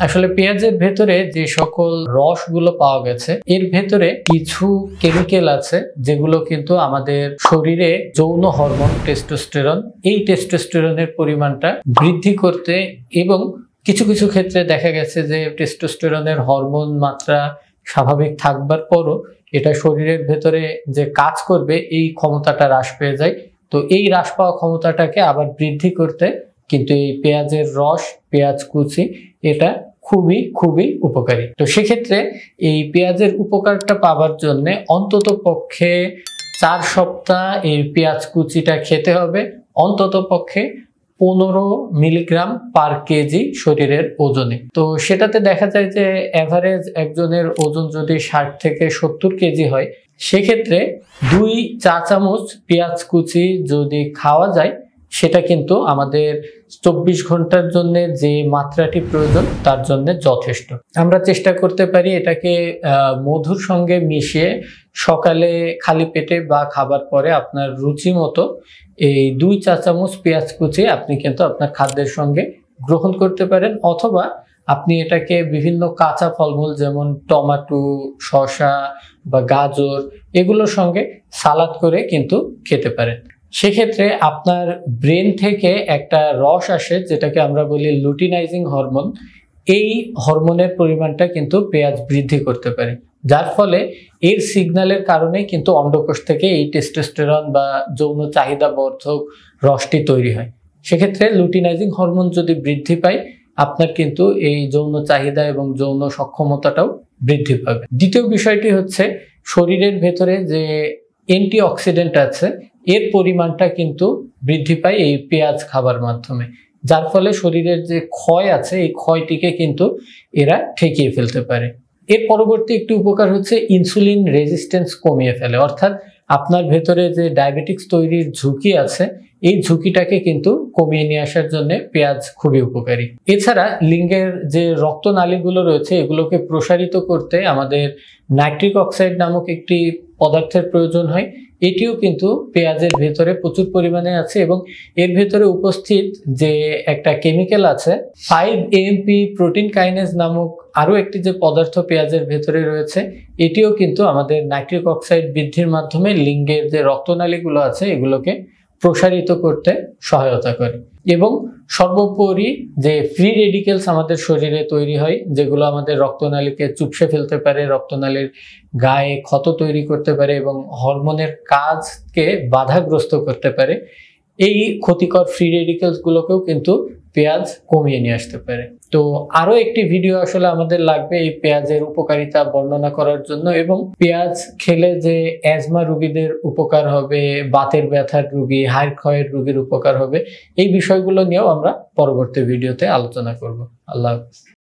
আসলে পেঁয়াজের ভেতরে যে সকল রসগুলো পাওয়া গেছে এর ভেতরে কিছু কেমিক্যাল আছে যেগুলো কিন্তু আমাদের শরীরে যৌন হরমোন টেস্টোস্টেরন, এই টেস্টোস্টেরনের পরিমাণটা বৃদ্ধি করতে এবং কিছু কিছু ক্ষেত্রে দেখা গেছে যে টেস্টোস্টেরনের হরমোন মাত্রা স্বাভাবিক থাকবার পরও এটা শরীরের ভেতরে যে কাজ করবে এই ক্ষমতাটা হ্রাস পেয়ে যায়। তো এই হ্রাস পাওয়া ক্ষমতাটাকে আবার বৃদ্ধি করতে কিন্তু এই পেঁয়াজের রস, পেঁয়াজ কুচি এটা খুবই খুবই উপকারী। তো সেক্ষেত্রে এই পেঁয়াজের উপকারটা পাওয়ার জন্য অন্তত পক্ষে 4 সপ্তাহ এই পেঁয়াজ কুচিটা খেতে হবে, অন্তত পক্ষে 15 মিলিগ্রাম পার কেজি শরীরের ওজনে। তো সেটাতে দেখা যায় যে এভারেজ একজনের ওজন যদি 60 থেকে 70 কেজি হয়, সেক্ষেত্রে 2 চা চামচ পেঁয়াজ কুচি যদি খাওয়া যায় সেটা কিন্তু আমাদের 24 ঘন্টার জন্য যে মাত্রাটি প্রয়োজন তার জন্য যথেষ্ট। আমরা চেষ্টা করতে পারি এটাকে মধুর সঙ্গে মিশিয়ে সকালে খালি পেটে বা খাবার পরে আপনার রুচি মতো এই 2 চা চামচ পেঁয়াজ কুচি আপনি কিন্তু আপনার খাদ্যের সঙ্গে গ্রহণ করতে পারেন, অথবা আপনি এটাকে বিভিন্ন কাঁচা ফলমূল যেমন টমেটো, শসা বা গাজর এগুলোর সঙ্গে সালাদ করে কিন্তু খেতে পারেন। সেক্ষেত্রে আপনার ব্রেন থেকে একটা রস আসে যেটাকে আমরা বলি লুটিনাইজিং হরমোন, এই হরমোনের পরিমাণটা কিন্তু পেঁয়াজ বৃদ্ধি করতে পারে, যার ফলে এর সিগন্যালের কারণে কিন্তু অন্ডকোষ থেকে এই টেস্টোস্টেরন বা যৌন চাহিদা বর্ধক রসটি তৈরি হয়। সেক্ষেত্রে লুটিনাইজিং হরমোন যদি বৃদ্ধি পায় আপনার কিন্তু এই যৌন চাহিদা এবং যৌন সক্ষমতাটাও বৃদ্ধি পাবে। দ্বিতীয় বিষয়টি হচ্ছে শরীরের ভেতরে যে অ্যান্টিঅক্সিডেন্ট আছে এর পরিমাণটা কিন্তু বৃদ্ধি পায় এই পেঁয়াজ খাবার মাধ্যমে, যার ফলে শরীরের যে ক্ষয় আছে এই ক্ষয়টিকে কিন্তু এরা ঠেকিয়ে ফেলতে পারে। এর পরবর্তী একটি উপকার হচ্ছে ইনসুলিন রেজিস্ট্যান্স কমিয়ে ফেলে, অর্থাৎ আপনার ভেতরে যে ডায়াবেটিক্স তৈরির ঝুঁকি আছে এই ঝুঁকিটাকে কিন্তু কমিয়ে নিয়ে আসার জন্য পেঁয়াজ খুবই উপকারী। এছাড়া লিঙ্গের যে রক্তনালীগুলো রয়েছে এগুলোকে প্রসারিত করতে আমাদের নাইট্রিক অক্সাইড নামক একটি পদার্থের প্রয়োজন হয়, এটিও কিন্তু পেঁয়াজের ভেতরে প্রচুর পরিমাণে আছে এবং এর ভেতরে উপস্থিত যে একটা কেমিক্যাল আছে 5-AMP প্রোটিন কাইনেজ নামক আরও একটি যে পদার্থ পেঁয়াজের ভেতরে রয়েছে এটিও কিন্তু আমাদের নাইট্রিক অক্সাইড বৃদ্ধির মাধ্যমে লিঙ্গের যে রক্তনালীগুলো আছে এগুলোকে প্রসারিত করতে সহায়তা করে। এবং সর্বোপরি যে ফ্রি রেডিকেলস আমাদের শরীরে তৈরি হয় যেগুলো আমাদের রক্তনালীকে চুপসে ফেলতে পারে, রক্তনালীর গায়ে ক্ষত তৈরি করতে পারে এবং হরমোনের কাজকে বাধাগ্রস্ত করতে পারে, এই ক্ষতিকর ফ্রি রেডিকেলস গুলোকেও কিন্তু পেঁয়াজ কমিয়ে নিয়ে আসতে পারে। তো আরো একটি ভিডিও আসলে আমাদের লাগবে এই পেঁয়াজের উপকারিতা বর্ণনা করার জন্য, এবং পেঁয়াজ খেলে যে অ্যাজমা রোগীদের উপকার হবে, বাতের ব্যথার রোগী, হাড় ক্ষয়ের রোগীর উপকার হবে, এই বিষয়গুলো নিয়েও আমরা পরবর্তী ভিডিওতে আলোচনা করব। আল্লাহ হাফেজ।